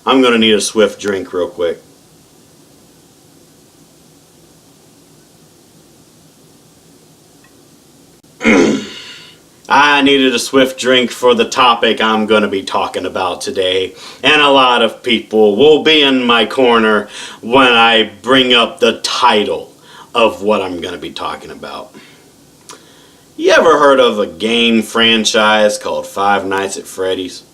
I'm going to need a swift drink real quick. I needed a swift drink for the topic I'm going to be talking about today. And a lot of people will be in my corner when I bring up the title of what I'm going to be talking about. You ever heard of a game franchise called Five Nights at Freddy's?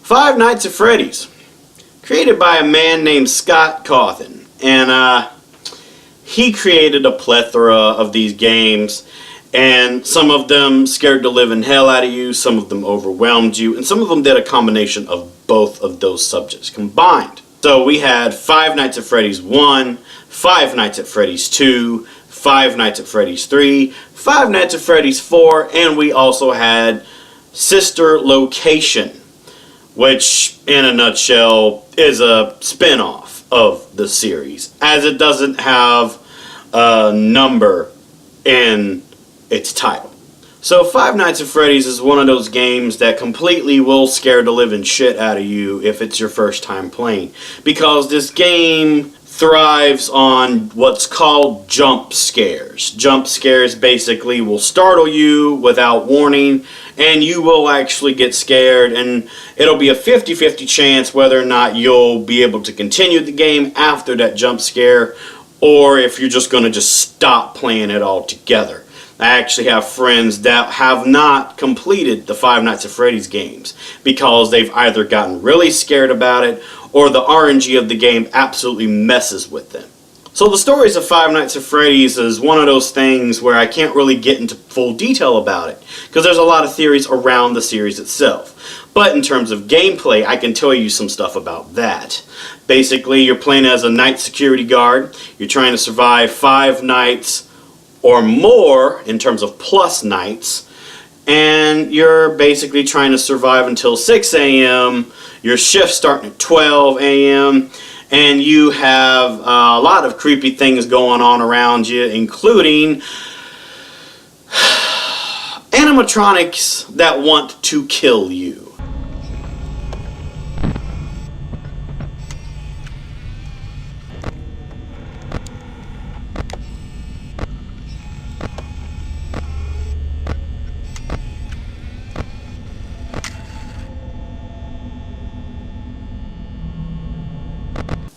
Five Nights at Freddy's, created by a man named Scott Cawthon, and he created a plethora of these games, and some of them scared the living hell out of you, some of them overwhelmed you, and some of them did a combination of both of those subjects combined. So we had Five Nights at Freddy's 1, Five Nights at Freddy's 2, Five Nights at Freddy's 3, Five Nights at Freddy's 4, and we also had Sister Location, which in a nutshell is a spin-off of the series, as it doesn't have a number in its title. So Five Nights at Freddy's is one of those games that completely will scare the living shit out of you if it's your first time playing, because this game thrives on what's called jump scares. Jump scares basically will startle you without warning, and you will actually get scared, and it'll be a 50-50 chance whether or not you'll be able to continue the game after that jump scare, or if you're just going to stop playing it altogether. I actually have friends that have not completed the Five Nights at Freddy's games because they've either gotten really scared about it or the RNG of the game absolutely messes with them. So the stories of Five Nights at Freddy's is one of those things where I can't really get into full detail about it because there's a lot of theories around the series itself. But in terms of gameplay, I can tell you some stuff about that. Basically, you're playing as a night security guard. You're trying to survive 5 nights or more in terms of plus nights, and you're basically trying to survive until 6 a.m. Your shift's starting at 12 a.m. and you have a lot of creepy things going on around you, including animatronics that want to kill you.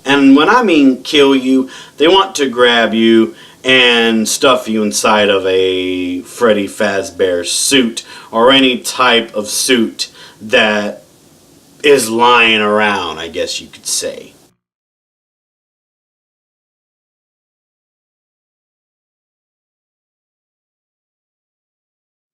And when I mean kill you, they want to grab you and stuff you inside of a Freddy Fazbear suit or any type of suit that is lying around, I guess you could say.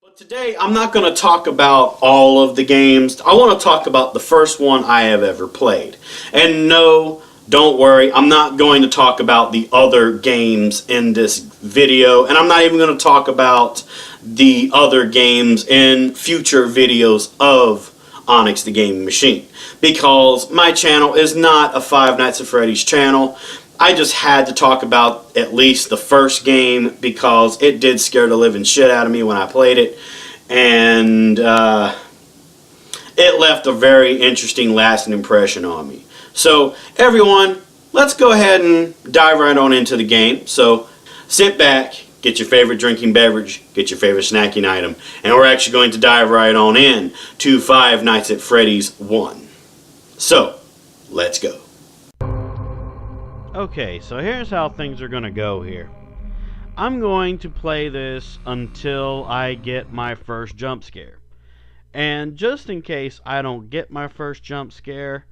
But today I'm not going to talk about all of the games. I want to talk about the first one I have ever played. And no, don't worry, I'm not going to talk about the other games in this video, and I'm not even going to talk about the other games in future videos of Onyx The Gaming Machine, because my channel is not a Five Nights at Freddy's channel. I just had to talk about at least the first game because it did scare the living shit out of me when I played it. And it left a very interesting lasting impression on me. So, everyone, let's go ahead and dive right on into the game. So, sit back, get your favorite drinking beverage, get your favorite snacking item, and we're actually going to dive right on in to Five Nights at Freddy's 1. So, let's go. Okay, so here's how things are going to go here. I'm going to play this until I get my first jump scare. And just in case I don't get my first jump scare,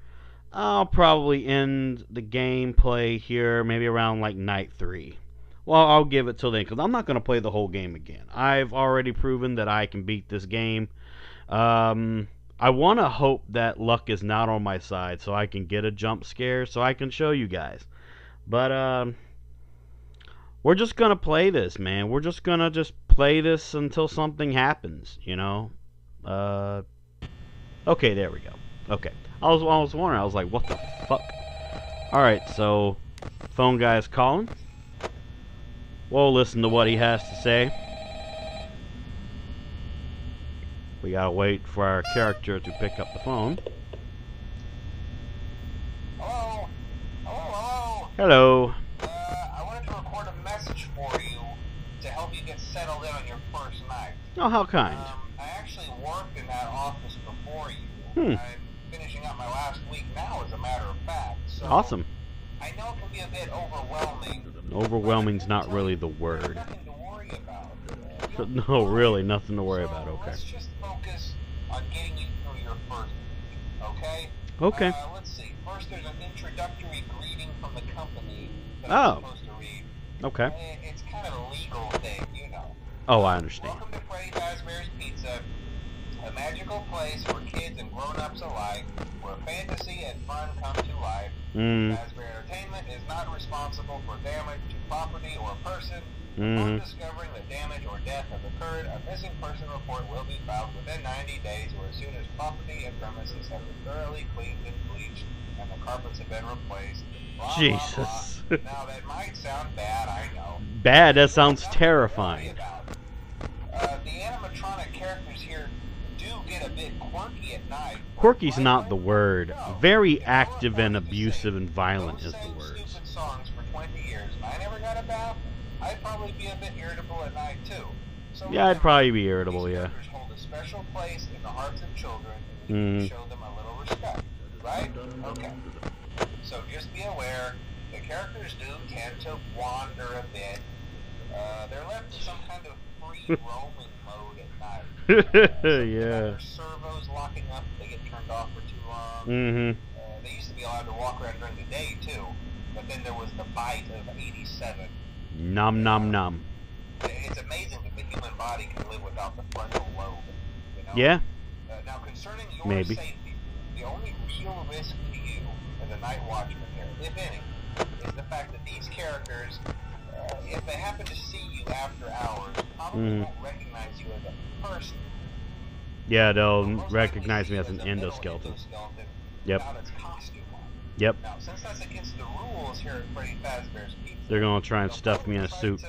I'll probably end the gameplay here maybe around like night 3. Well, I'll give it till then because I'm not going to play the whole game again. I've already proven that I can beat this game. I want to hope that luck is not on my side so I can get a jump scare so I can show you guys. But we're just going to play this, man. We're just going to play this until something happens, you know. Okay, there we go. Okay. I was wondering, I was like, what the fuck? Alright, so phone guy's calling. We'll listen to what he has to say. We gotta wait for our character to pick up the phone. Hello? Hello? Hello. I wanted to record a message for you to help you get settled in on your first night. Oh, how kind. I actually worked in that office before you. Hmm. I'm finishing up my last week now, as a matter of fact. So Awesome. I know it can be a bit overwhelming. Overwhelming's not really the word. Nothing to worry about. No, really, nothing to worry about, okay. Let's just focus on getting you through your first week, okay? Okay. Let's see. First, there's an introductory greeting from the company that Oh. I'm supposed to read. Okay. It's kind of a legal thing, you know. Oh, I understand. Welcome to Freddy Fazbear's Pizza, a magical place for kids and grown-ups alike, where fantasy and fun come to life. Fazbear Entertainment is not responsible for damage to property or person. Upon discovering that damage or death has occurred, a missing person report will be filed within 90 days or as soon as property and premises have been thoroughly cleaned and bleached and the carpets have been replaced. Blah, Jesus. blah, blah. Now, that might sound bad, I know. Bad? That sounds terrifying. The animatronic characters here do get a bit quirky at night. Quirky's not the word. Very active and abusive and violent is the word. Stupid songs for 20 years, and I never got a bath. I'd probably be a bit irritable at night too. So Yeah, I'd probably be irritable, these yeah. characters hold a special place in the hearts of children, and we need to show them a little respect, right? Okay. So just be aware, the characters do tend to wander a bit. They're left in some kind of free roaming mode at night. Yeah. Servos locking up, they get turned off for too long. They used to be allowed to walk around during the day too, but then there was the bite of 87. Nom nom nom. It's amazing that the human body can live without the frontal lobe. You know? Yeah. Now, concerning your safety, the only real risk to you as a night watchman here, if any, is the fact that these characters, if they happen to see you after hours, probably won't recognize you as a person. Yeah, they'll recognize me as an endoskeleton. Yep. Without its costume on. Yep. Now, since that's against the rules here at Freddy Fazbear's Pizza, They're gonna try and stuff me in a suit.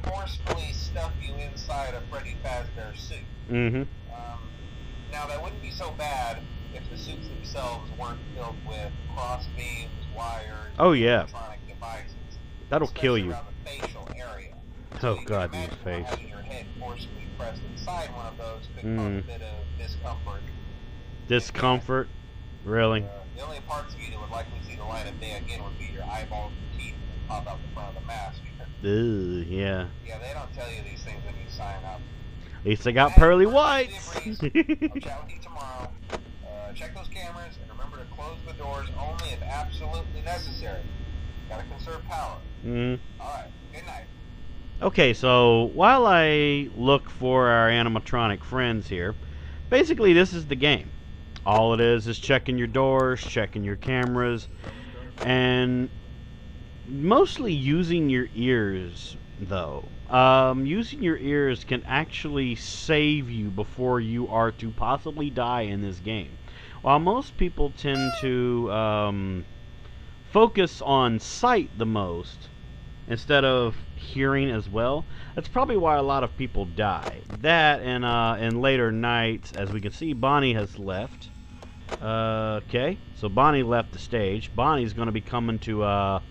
Forcefully stuff you inside a Freddy Fazbear suit. Now, that wouldn't be so bad if the suits themselves weren't filled with crossbeams, wires, electronic devices. That'll kill you. Around the facial area. Oh God, in the face. Having your head forcibly pressed inside one of those could cause a bit of discomfort. Discomfort? Really? The only parts of you that would likely see the light of day again would be your eyeballs and teeth that pop out the front of the mask. Ooh, yeah. Yeah, they don't tell you these things when you sign up. At least I got pearly whites. I'll chat with you tomorrow. Check those cameras and remember to close the doors only if absolutely necessary. Gotta conserve power. Alright, good night. Okay, so while I look for our animatronic friends here, basically this is the game. All it is checking your doors, checking your cameras, and mostly using your ears, though. Using your ears can actually save you before you are to possibly die in this game. While most people tend to focus on sight the most instead of hearing as well. That's probably why a lot of people die. That and in later nights, as we can see, Bonnie has left. Okay, so Bonnie left the stage. Bonnie's going to be coming to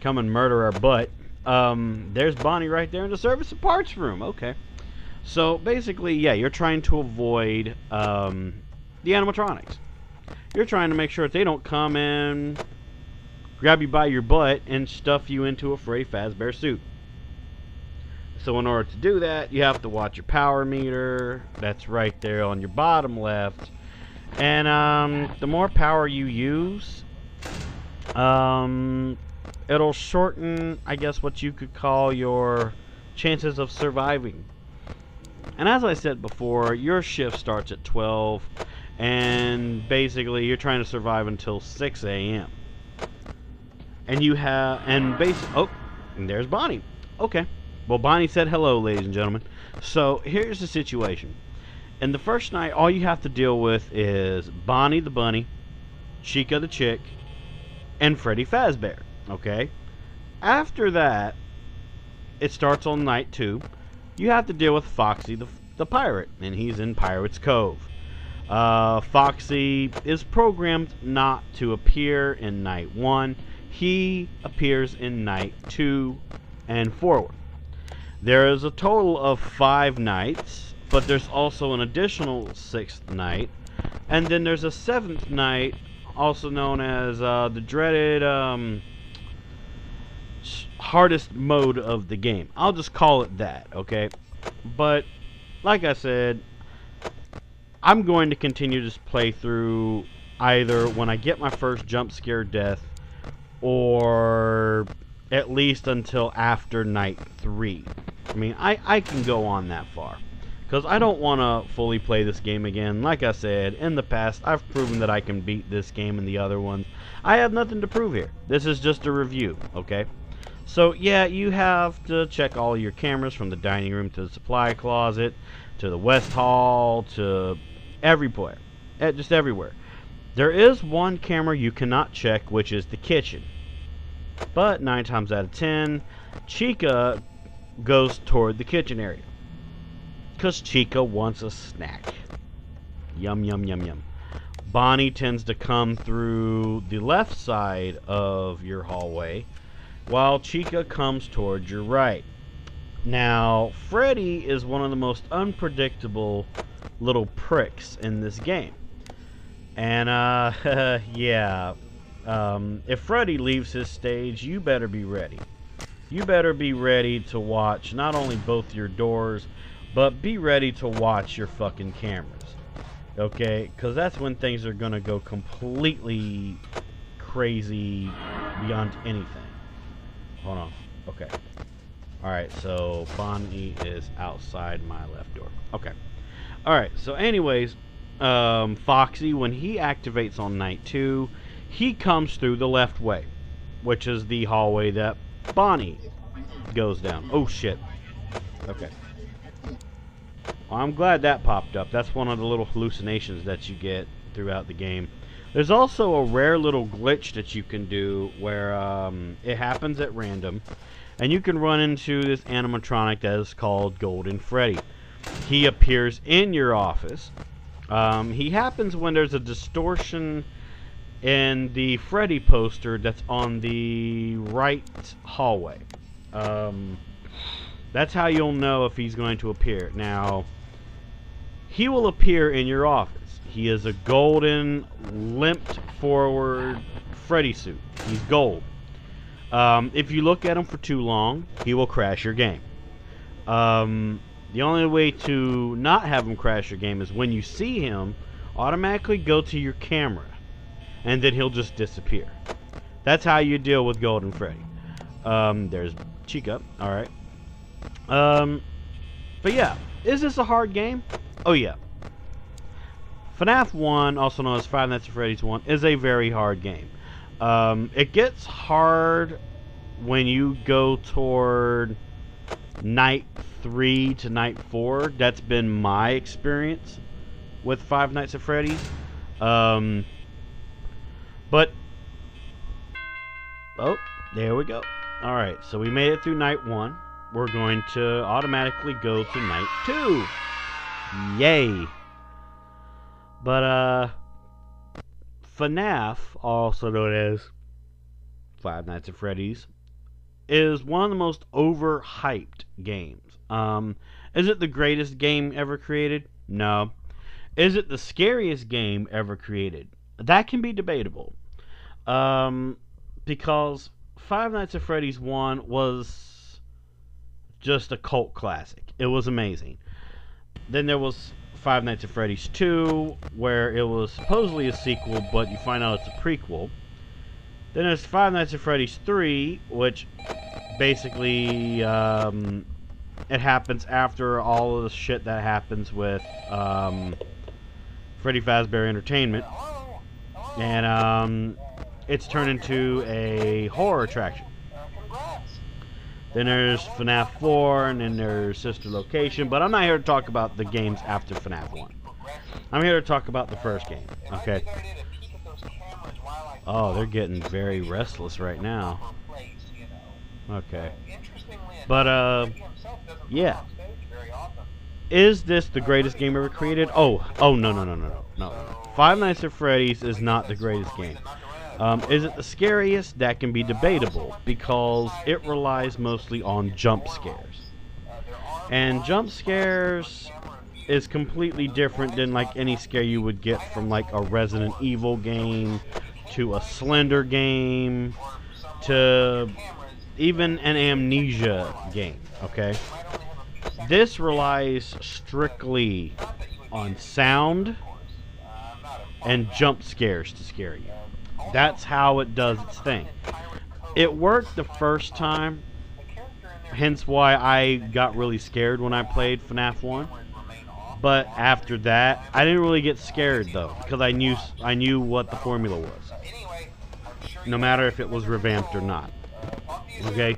come and murder our butt. There's Bonnie right there in the service and parts room. Okay, so basically, yeah, you're trying to avoid the animatronics. You're trying to make sure that they don't come in, grab you by your butt, and stuff you into a Freddy Fazbear suit. So in order to do that, you have to watch your power meter. That's right there on your bottom left. And the more power you use, it'll shorten, I guess, what you could call your chances of surviving. And as I said before, your shift starts at 12, and basically you're trying to survive until 6 a.m. And you have, and oh, and there's Bonnie. Okay. Well, Bonnie said hello, ladies and gentlemen. So, here's the situation. In the first night, all you have to deal with is Bonnie the bunny, Chica the chick, and Freddy Fazbear. Okay? After that, it starts on night 2. You have to deal with Foxy the pirate, and he's in Pirate's Cove. Foxy is programmed not to appear in night 1. He appears in night 2 and forward. There is a total of 5 nights, but there's also an additional 6th night, and then there's a 7th night, also known as the dreaded hardest mode of the game. I'll just call it that, okay? But like I said, I'm going to continue this playthrough either when I get my first jump scare death, or at least until after night 3. I mean, I can go on that far, because I don't want to fully play this game again. Like I said, in the past, I've proven that I can beat this game and the other ones. I have nothing to prove here. This is just a review, okay? So, yeah, you have to check all your cameras, from the dining room to the supply closet, to the West Hall, to everywhere. Just everywhere. There is one camera you cannot check, which is the kitchen. But 9 times out of 10, Chica goes toward the kitchen area, because Chica wants a snack. Yum, yum, yum, yum. Bonnie tends to come through the left side of your hallway, while Chica comes towards your right. Now, Freddy is one of the most unpredictable little pricks in this game. And, yeah. If Freddy leaves his stage, you better be ready. You better be ready to watch not only both your doors, but be ready to watch your fucking cameras. Okay? Because that's when things are going to go completely crazy beyond anything. Hold on. Okay. Alright, so Bonnie is outside my left door. Okay. Alright, so anyways, Foxy, when he activates on night 2, he comes through the left way, which is the hallway that Bonnie goes down. Oh, shit. Okay. Well, I'm glad that popped up. That's one of the little hallucinations that you get throughout the game. There's also a rare little glitch that you can do where it happens at random, and you can run into this animatronic that is called Golden Freddy. He appears in your office. He happens when there's a distortion in the Freddy poster that's on the right hallway. That's how you'll know if he's going to appear. Now, he will appear in your office. He is a golden, limped forward Freddy suit. He's gold. If you look at him for too long, he will crash your game. The only way to not have him crash your game is when you see him, automatically go to your camera, and then he'll just disappear. That's how you deal with Golden Freddy. There's Chica. Alright. But yeah, is this a hard game? Oh yeah. FNAF 1, also known as Five Nights at Freddy's 1, is a very hard game. It gets hard when you go toward night 3 to night 4. That's been my experience with Five Nights at Freddy's. But Oh, there we go. Alright, so we made it through night 1. We're going to automatically go to night 2. Yay! But, FNAF, also known as Five Nights at Freddy's, is one of the most overhyped games. Is it the greatest game ever created? No. Is it the scariest game ever created? That can be debatable. Because Five Nights at Freddy's 1 was just a cult classic. It was amazing. Then there was Five Nights at Freddy's 2, where it was supposedly a sequel, but you find out it's a prequel. Then there's Five Nights at Freddy's 3, which basically it happens after all of the shit that happens with Freddy Fazbear Entertainment, and it's turned into a horror attraction. Then there's FNAF 4, and then there's Sister Location, but I'm not here to talk about the games after FNAF 1. I'm here to talk about the first game, okay? Oh, they're getting very restless right now. Okay. But, yeah. Is this the greatest game ever created? Oh, no. Five Nights at Freddy's is not the greatest game. Is it the scariest? That can be debatable, because it relies mostly on jump scares. And jump scares is completely different than like any scare you would get from like a Resident Evil game, to a Slender game, to even an Amnesia game, okay? This relies strictly on sound and jump scares to scare you. That's how it does its thing. It worked the first time, hence why I got really scared when I played FNAF 1. But after that, I didn't really get scared though, because I knew what the formula was. No matter if it was revamped or not. Okay?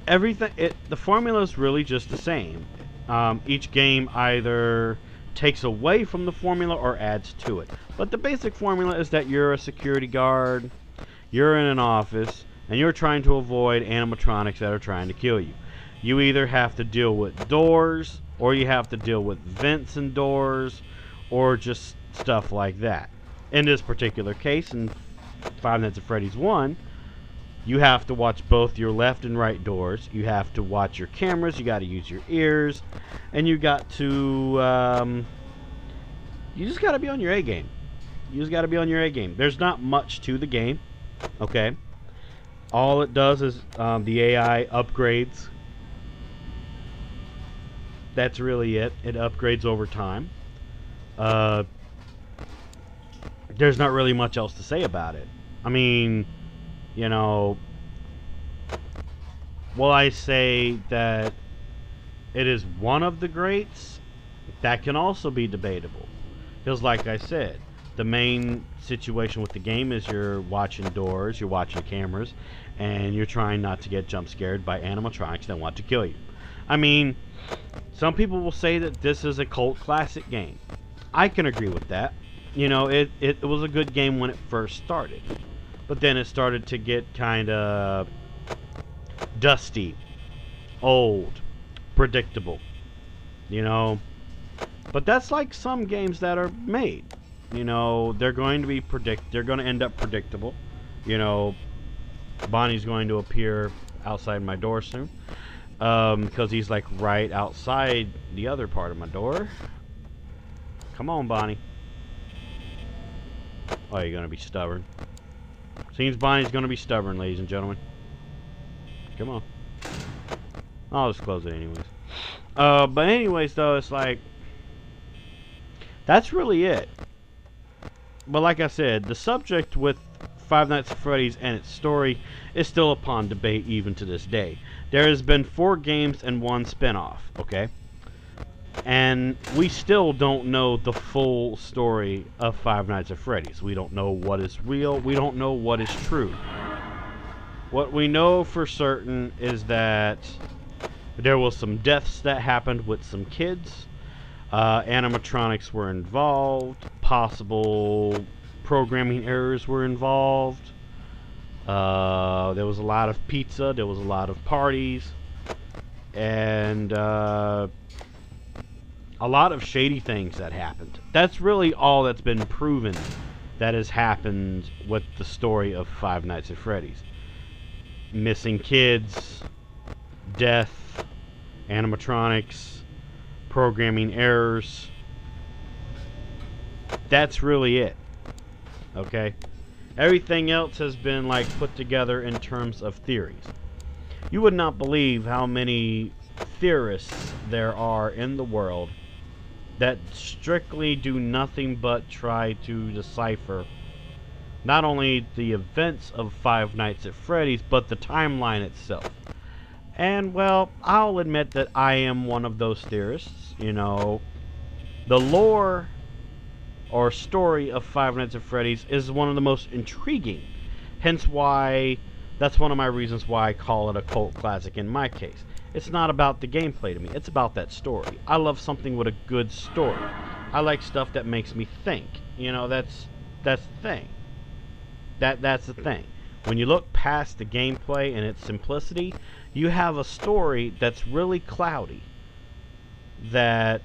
The formula is really just the same. Each game either takes away from the formula or adds to it. But the basic formula is that you're a security guard, you're in an office, and you're trying to avoid animatronics that are trying to kill you. You either have to deal with doors, or you have to deal with vents and doors, or just stuff like that. In this particular case, in Five Nights at Freddy's 1, you have to watch both your left and right doors. You have to watch your cameras. You got to use your ears, and you got to you just got to be on your A game. You just got to be on your A game. There's not much to the game, okay? All it does is the AI upgrades. That's really it. It upgrades over time. There's not really much else to say about it. I mean, you know, will I say that it is one of the greats? That can also be debatable. Because like I said, the main situation with the game is you're watching doors, you're watching cameras, and you're trying not to get jump scared by animatronics that want to kill you. I mean, some people will say that this is a cult classic game. I can agree with that. You know, it was a good game when it first started. But then it started to get kind of dusty, old, predictable, you know. But that's like some games that are made. You know, they're going to end up predictable. You know, Bonnie's going to appear outside my door soon. Because he's like right outside the other part of my door. Come on, Bonnie. Oh, you're going to be stubborn. Seems Bonnie's going to be stubborn, ladies and gentlemen. Come on. I'll just close it anyways. But anyways, though, it's like, that's really it. But like I said, the subject with Five Nights at Freddy's and its story is still upon debate even to this day. There has been 4 games and 1 spin-off, okay? And we still don't know the full story of Five Nights at Freddy's. We don't know what is real. We don't know what is true. What we know for certain is that there was some deaths that happened with some kids. Animatronics were involved. Possible programming errors were involved. There was a lot of pizza, there was a lot of parties, and a lot of shady things that happened. That's really all that's been proven that has happened with the story of Five Nights at Freddy's. Missing kids, death, animatronics, programming errors. That's really it. Okay? Everything else has been like put together in terms of theories. You would not believe how many theorists there are in the world that strictly do nothing but try to decipher not only the events of Five Nights at Freddy's, but the timeline itself. And, well, I'll admit that I am one of those theorists. You know, the lore or story of Five Nights at Freddy's is one of the most intriguing. Hence why, that's one of my reasons why I call it a cult classic in my case. It's not about the gameplay to me, it's about that story. I love something with a good story. I like stuff that makes me think. You know, that's the thing. That's the thing. When you look past the gameplay and its simplicity, you have a story that's really cloudy. That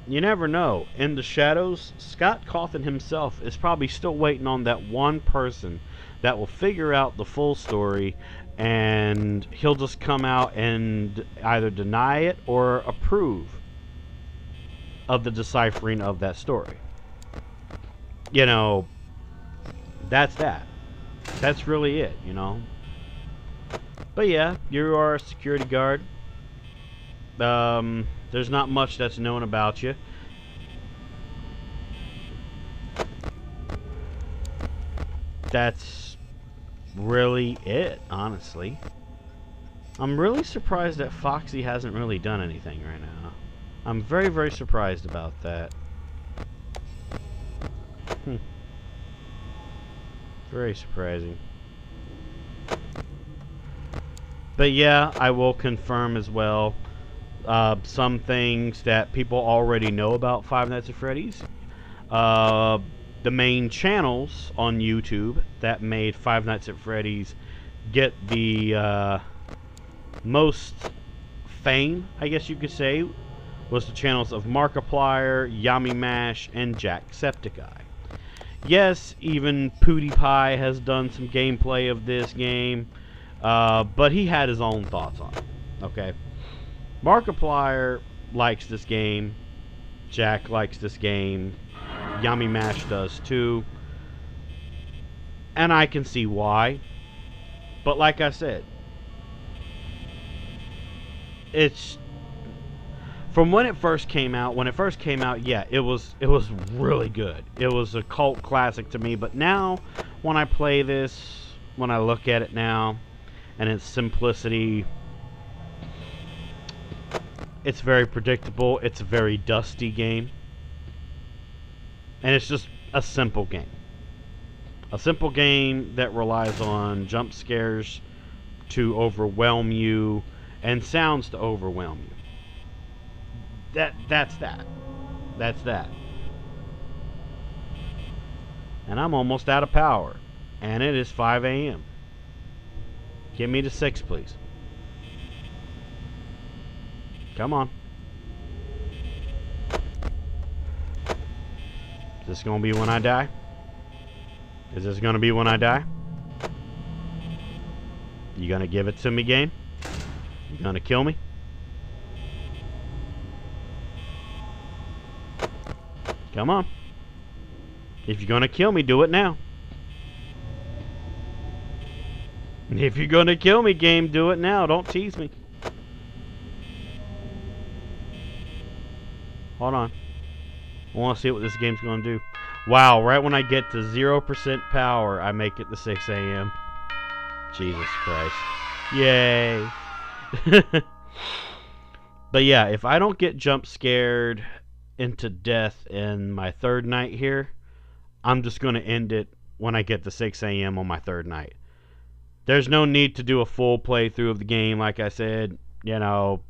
you never know. In the shadows, Scott Cawthon himself is probably still waiting on that one person that will figure out the full story, and he'll just come out and either deny it or approve of the deciphering of that story. You know, that's that. That's really it, you know. But yeah, you are a security guard. There's not much that's known about you. That's really it, honestly. I'm really surprised that Foxy hasn't really done anything right now. I'm very, very surprised about that. Very surprising. But yeah, I will confirm as well some things that people already know about Five Nights at Freddy's. The main channels on YouTube that made Five Nights at Freddy's get the most fame, I guess you could say, was the channels of Markiplier, Yummy Mash, and Jacksepticeye. Yes, even PewDiePie has done some gameplay of this game, but he had his own thoughts on it. Okay, Markiplier likes this game, Jack likes this game, Yummy Mash does too, and I can see why. But like I said, it's from when it first came out. When it first came out, yeah, it was really good. It was a cult classic to me. But now, when I play this, when I look at it now, and its simplicity, it's very predictable. It's a very dusty game, and it's just a simple game. A simple game that relies on jump scares to overwhelm you and sounds to overwhelm you. That's that. That's that. And I'm almost out of power. And it is 5 a.m. Give me the 6, please. Come on. Is this going to be when I die? Is this going to be when I die? You going to give it to me, game? You going to kill me? Come on. If you're gonna kill me, do it now. If you're gonna kill me, game, do it now. Don't tease me. Hold on. I want to see what this game's gonna do. Wow, right when I get to 0% power, I make it to 6 a.m. Jesus Christ. Yay. But yeah, if I don't get jump scared into death in my third night here, I'm just going to end it when I get to 6 a.m. on my third night. There's no need to do a full playthrough of the game, like I said, you know.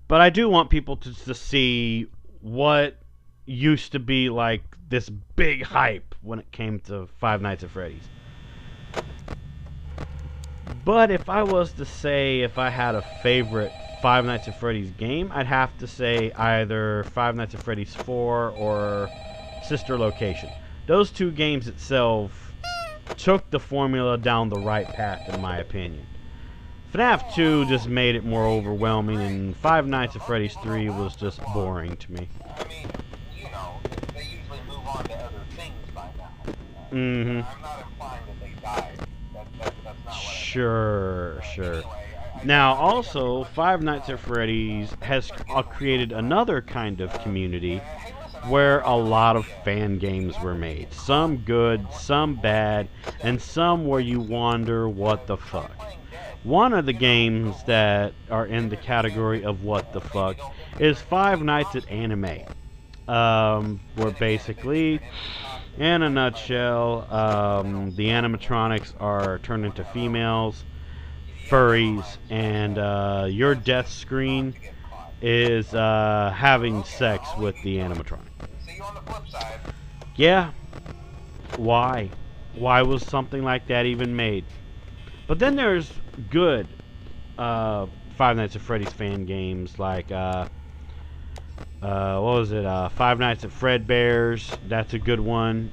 But I do want people to see what used to be like this big hype when it came to Five Nights at Freddy's. But if I was to say if I had a favorite Five Nights at Freddy's game, I'd have to say either Five Nights at Freddy's 4 or Sister Location. Those two games itself took the formula down the right path, in my opinion. FNAF 2 just made it more overwhelming, and Five Nights at Freddy's 3 was just boring to me. I mean, you know, they usually move on to other things by now. Mm-hmm. I'm not implying that they died. That's not what Sure. Anyway, Now, also, Five Nights at Freddy's has created another kind of community where a lot of fan games were made. Some good, some bad, and some where you wonder what the fuck. One of the games that are in the category of what the fuck is Five Nights at Anime. Where basically, in a nutshell, the animatronics are turned into females, furries, and your death screen is having sex with the animatronic. see you on the flip side. Yeah. Why? Why was something like that even made? But then there's good Five Nights at Freddy's fan games like what was it? Five Nights at Fredbear's. That's a good one.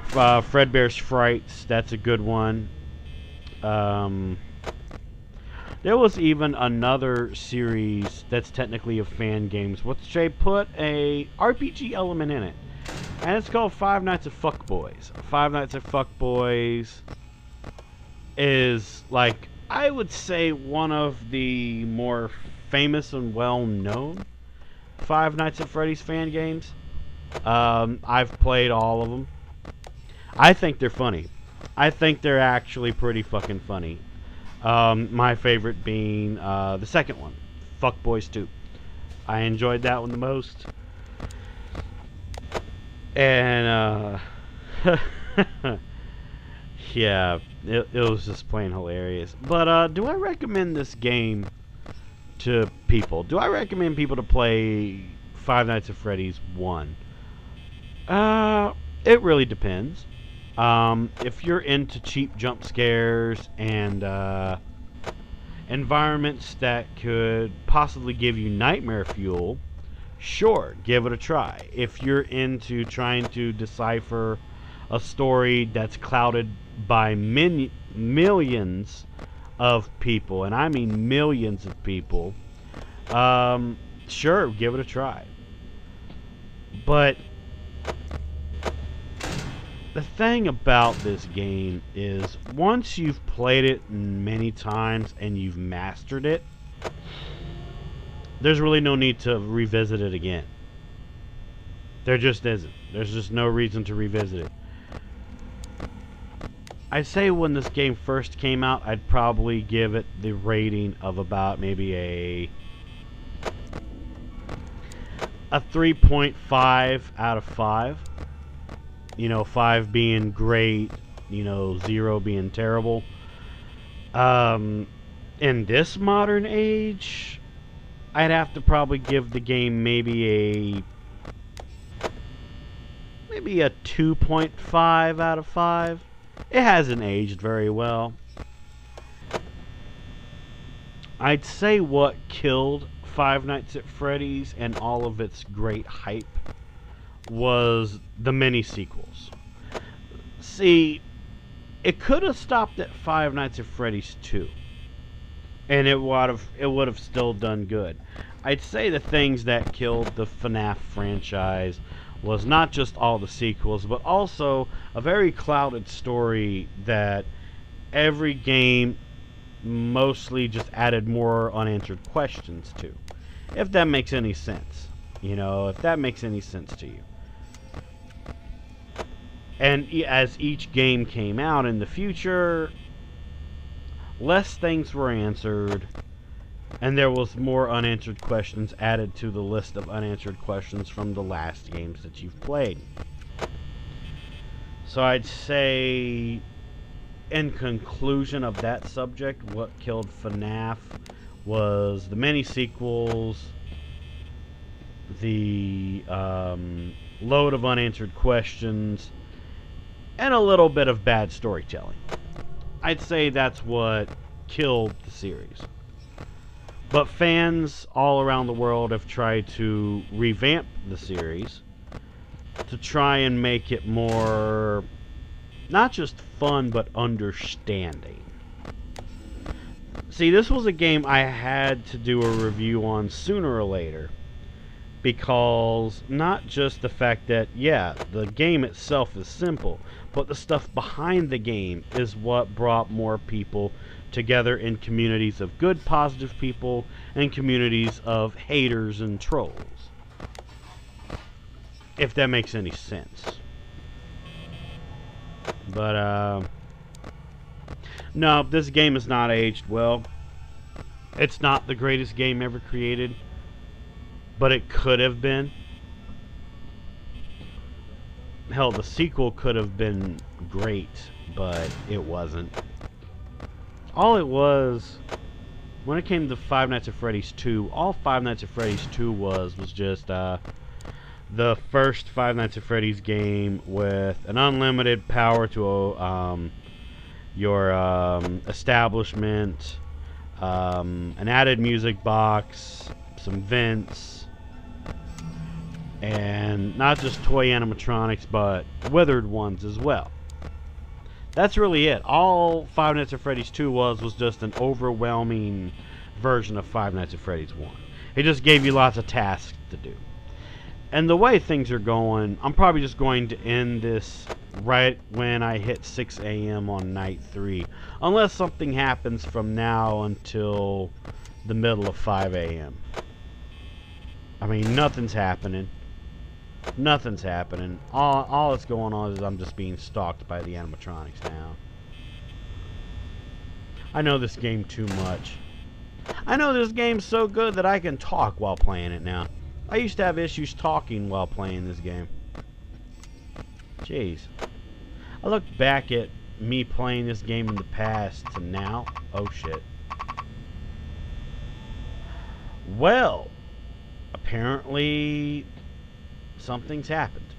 Fredbear's Frights. That's a good one. There was even another series that's technically of fan games, which they put a RPG element in it, and it's called Five Nights at Fuckboys. Five Nights at Fuckboys is, like, I would say one of the more famous and well-known Five Nights at Freddy's fan games. I've played all of them. I think they're funny. I think they're actually pretty fucking funny. My favorite being the second one, Fuckboys 2. I enjoyed that one the most. And, yeah, it was just plain hilarious. But, do I recommend this game to people? Do I recommend people to play Five Nights at Freddy's 1? It really depends. If you're into cheap jump scares and environments that could possibly give you nightmare fuel, sure, give it a try. If you're into trying to decipher a story that's clouded by millions of people, and I mean millions of people, sure, give it a try. But the thing about this game is, once you've played it many times and you've mastered it, there's really no need to revisit it again. There just isn't. There's just no reason to revisit it. I'd say when this game first came out, I'd probably give it the rating of about maybe a 3.5 out of 5. You know, 5 being great, you know, 0 being terrible. In this modern age, I'd have to probably give the game maybe a 2.5 out of 5. It hasn't aged very well. I'd say what killed Five Nights at Freddy's and all of its great hype was the mini sequels. See, it could have stopped at Five Nights at Freddy's 2, and it would have still done good. I'd say the things that killed the FNAF franchise was not just all the sequels, but also a very clouded story that every game mostly just added more unanswered questions to. If that makes any sense. You know, if that makes any sense to you. And as each game came out in the future, less things were answered, and there was more unanswered questions added to the list of unanswered questions from the last games that you've played. So I'd say, in conclusion of that subject, what killed FNAF was the mini sequels, the load of unanswered questions, and a little bit of bad storytelling. I'd say that's what killed the series. But fans all around the world have tried to revamp the series to try and make it more, not just fun, but understanding. See, this was a game I had to do a review on sooner or later, because not just the fact that, yeah, the game itself is simple, but the stuff behind the game is what brought more people together in communities of good, positive people and communities of haters and trolls. If that makes any sense. But, no, this game is not aged well. It's not the greatest game ever created, but it could have been. Hell, the sequel could have been great, but it wasn't. All it was, when it came to Five Nights at Freddy's 2, all Five Nights at Freddy's 2 was just the first Five Nights at Freddy's game with an unlimited power to your establishment, an added music box, some vents, and not just toy animatronics, but withered ones as well. That's really it. All Five Nights at Freddy's 2 was just an overwhelming version of Five Nights at Freddy's 1. It just gave you lots of tasks to do. And the way things are going, I'm probably just going to end this right when I hit 6 a.m. on night 3. Unless something happens from now until the middle of 5 a.m. I mean, nothing's happening. Nothing's happening. All that's going on is I'm just being stalked by the animatronics now. I know this game too much. I know this game's so good that I can talk while playing it now. I used to have issues talking while playing this game. Jeez. I look back at me playing this game in the past to now. Oh shit. Well, apparently something's happened.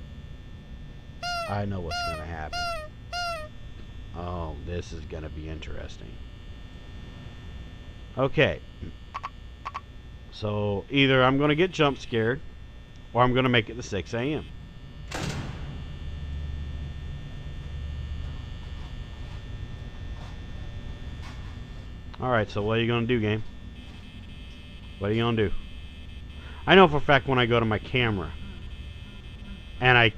I know what's gonna happen. Oh, this is gonna be interesting. Okay. So, either I'm gonna get jump scared, or I'm gonna make it to 6 a.m. Alright, so what are you gonna do, game? What are you gonna do? I know for a fact when I go to my camera and I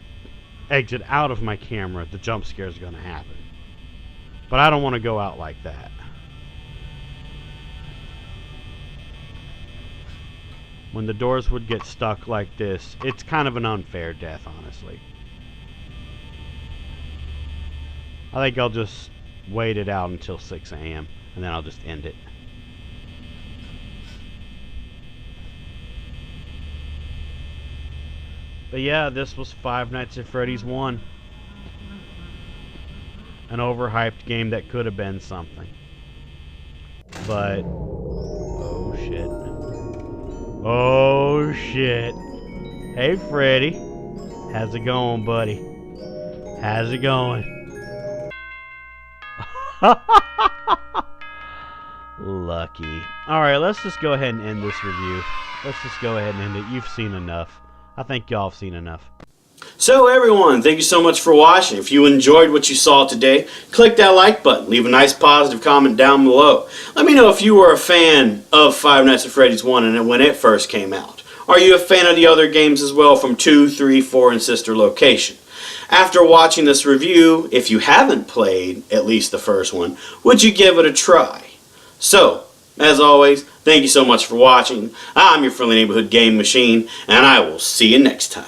exit out of my camera, the jump scare is gonna happen. But I don't want to go out like that. When the doors would get stuck like this, it's kind of an unfair death, honestly. I think I'll just wait it out until 6 a.m. and then I'll just end it. But yeah, this was Five Nights at Freddy's 1. An overhyped game that could have been something. But, oh shit. Oh shit. Hey Freddy. How's it going, buddy? How's it going? Lucky. Alright, let's just go ahead and end this review. Let's just go ahead and end it. You've seen enough. I think y'all have seen enough. So everyone, thank you so much for watching. If you enjoyed what you saw today, click that like button. Leave a nice positive comment down below. Let me know if you were a fan of Five Nights at Freddy's 1 and when it first came out. Are you a fan of the other games as well from 2, 3, 4, and sister location? After watching this review, if you haven't played at least the first one, would you give it a try? So, as always, thank you so much for watching. I'm your friendly neighborhood game machine, and I will see you next time.